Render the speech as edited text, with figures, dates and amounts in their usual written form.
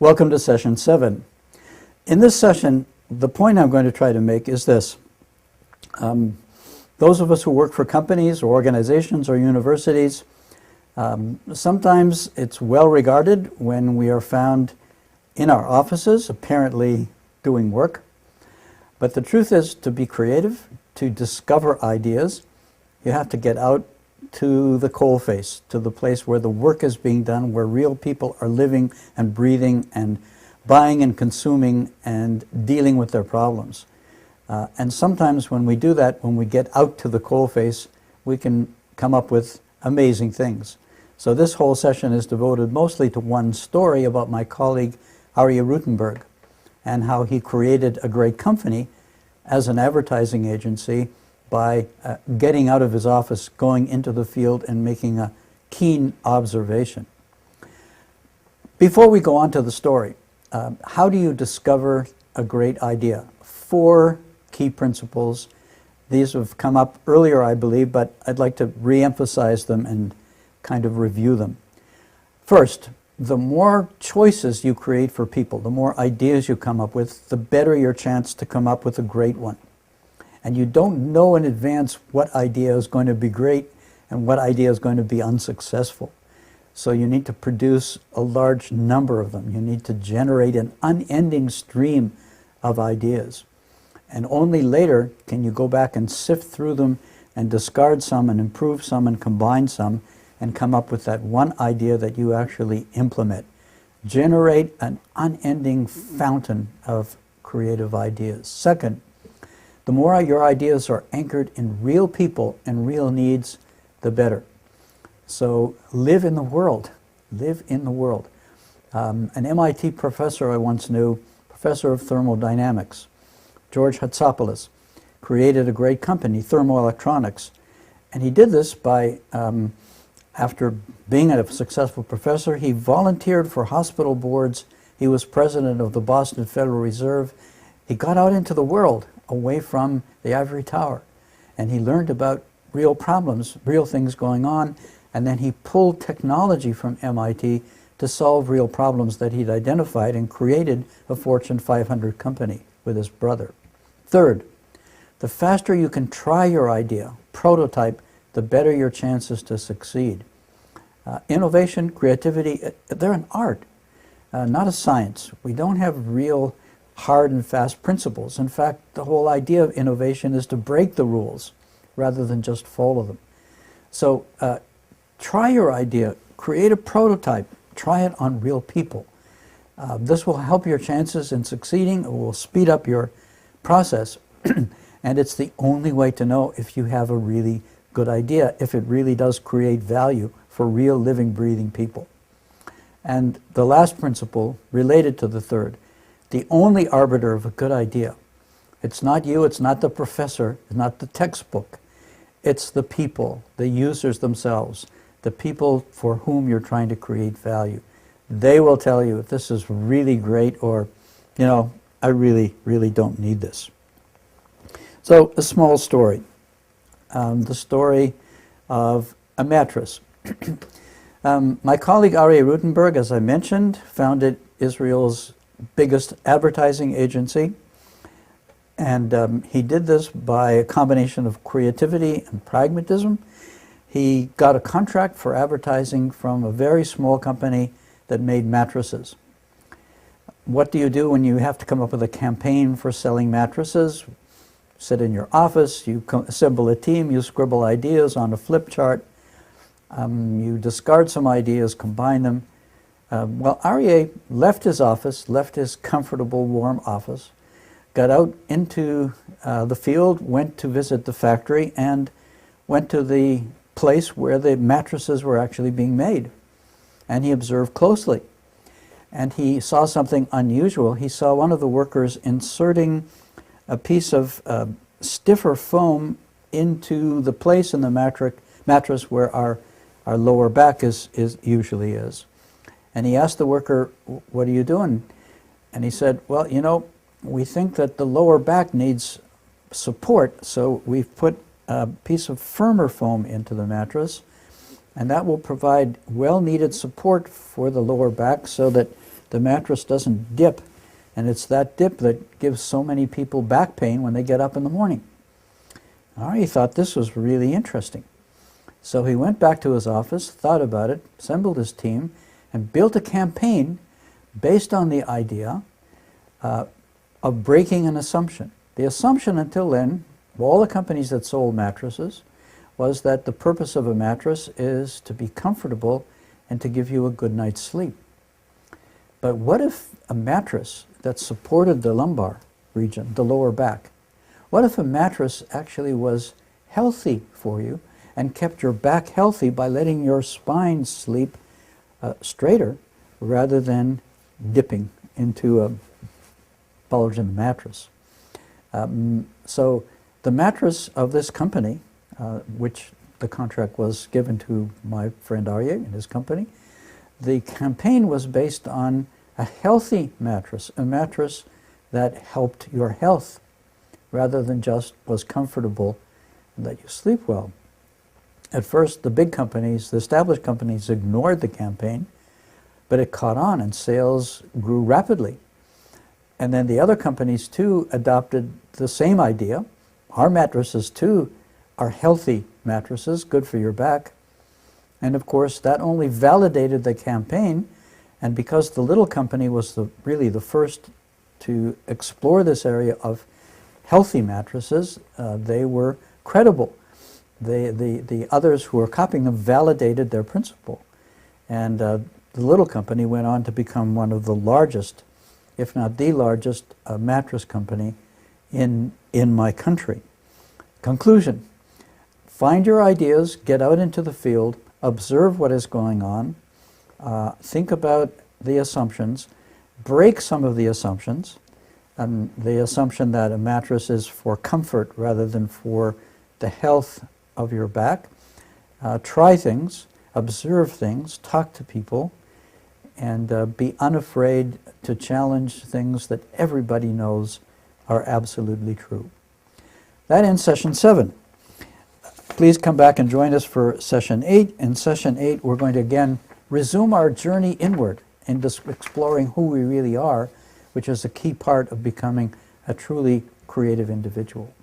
Welcome to session 7. In this session, the point I'm going to try to make is this. Those of us who work for companies or organizations or universities, sometimes it's well regarded when we are found in our offices, apparently doing work. But the truth is, to be creative, to discover ideas, you have to get out to the coalface, to the place where the work is being done, where real people are living and breathing and buying and consuming and dealing with their problems. And sometimes when we do that, when we get out to the coalface, we can come up with amazing things. So this whole session is devoted mostly to one story about my colleague Aryeh Rutenberg and how he created a great company as an advertising agency by getting out of his office, going into the field and making a keen observation. Before we go on to the story, how do you discover a great idea? 4 key principles. These have come up earlier, I believe, but I'd like to re-emphasize them and kind of review them. First, the more choices you create for people, the more ideas you come up with, the better your chance to come up with a great one. And you don't know in advance what idea is going to be great and what idea is going to be unsuccessful. So you need to produce a large number of them. You need to generate an unending stream of ideas. And only later can you go back and sift through them and discard some and improve some and combine some and come up with that one idea that you actually implement. Generate an unending fountain of creative ideas. Second, the more your ideas are anchored in real people and real needs, the better. So live in the world. Live in the world. An MIT professor I once knew, professor of thermodynamics, George Hatsopoulos, created a great company, Thermoelectronics. And he did this by, after being a successful professor, he volunteered for hospital boards. He was president of the Boston Federal Reserve. He got out into the world, away from the ivory tower. And he learned about real problems, real things going on, and then he pulled technology from MIT to solve real problems that he'd identified and created a Fortune 500 company with his brother. Third, the faster you can try your idea, prototype, the better your chances to succeed. Innovation, creativity, they're an art, not a science. We don't have real hard and fast principles. In fact, the whole idea of innovation is to break the rules rather than just follow them. So try your idea, create a prototype, try it on real people. This will help your chances in succeeding, it will speed up your process, and it's the only way to know if you have a really good idea, if it really does create value for real living, breathing people. And the last principle, related to the third, the only arbiter of a good idea, it's not you, it's not the professor, it's not the textbook, it's the people, the users themselves, the people for whom you're trying to create value. They will tell you if this is really great or, you know, I really, really don't need this. So, a small story. The story of a mattress. My colleague Aryeh Rutenberg, as I mentioned, founded Israel's biggest advertising agency. And he did this by a combination of creativity and pragmatism. He got a contract for advertising from a very small company that made mattresses. What do you do when you have to come up with a campaign for selling mattresses? Sit in your office, you assemble a team, you scribble ideas on a flip chart, you discard some ideas, combine them. Well, Aryeh left his office, left his comfortable, warm office, got out into the field, went to visit the factory, and went to the place where the mattresses were actually being made. And he observed closely. And he saw something unusual. He saw one of the workers inserting a piece of stiffer foam into the place in the mattress where our lower back usually is. And he asked the worker, "What are you doing?" And he said, "Well, you know, we think that the lower back needs support, so we've put a piece of firmer foam into the mattress, and that will provide well-needed support for the lower back so that the mattress doesn't dip, and it's that dip that gives so many people back pain when they get up in the morning. He thought this was really interesting. So he went back to his office, thought about it, assembled his team, and built a campaign based on the idea of breaking an assumption. The assumption until then, of all the companies that sold mattresses, was that the purpose of a mattress is to be comfortable and to give you a good night's sleep. But what if a mattress that supported the lumbar region, the lower back, what if a mattress actually was healthy for you and kept your back healthy by letting your spine sleep straighter rather than dipping into a bulge in the mattress? So the mattress of this company, which the contract was given to my friend Arye and his company, the campaign was based on a healthy mattress, a mattress that helped your health rather than just was comfortable and let you sleep well. At first, the big companies, the established companies, ignored the campaign, but it caught on and sales grew rapidly. And then the other companies too adopted the same idea. Our mattresses too are healthy mattresses, good for your back. And of course, that only validated the campaign. And because the little company was really the first to explore this area of healthy mattresses, they were credible. The others who were copying them validated their principle. And the little company went on to become one of the largest, if not the largest, mattress company in my country. Conclusion: find your ideas, get out into the field, observe what is going on, think about the assumptions, break some of the assumptions, the assumption that a mattress is for comfort rather than for the health of your back. Try things, observe things, talk to people, and be unafraid to challenge things that everybody knows are absolutely true. That ends session 7. Please come back and join us for session 8. In session 8, we're going to again resume our journey inward and exploring who we really are, which is a key part of becoming a truly creative individual.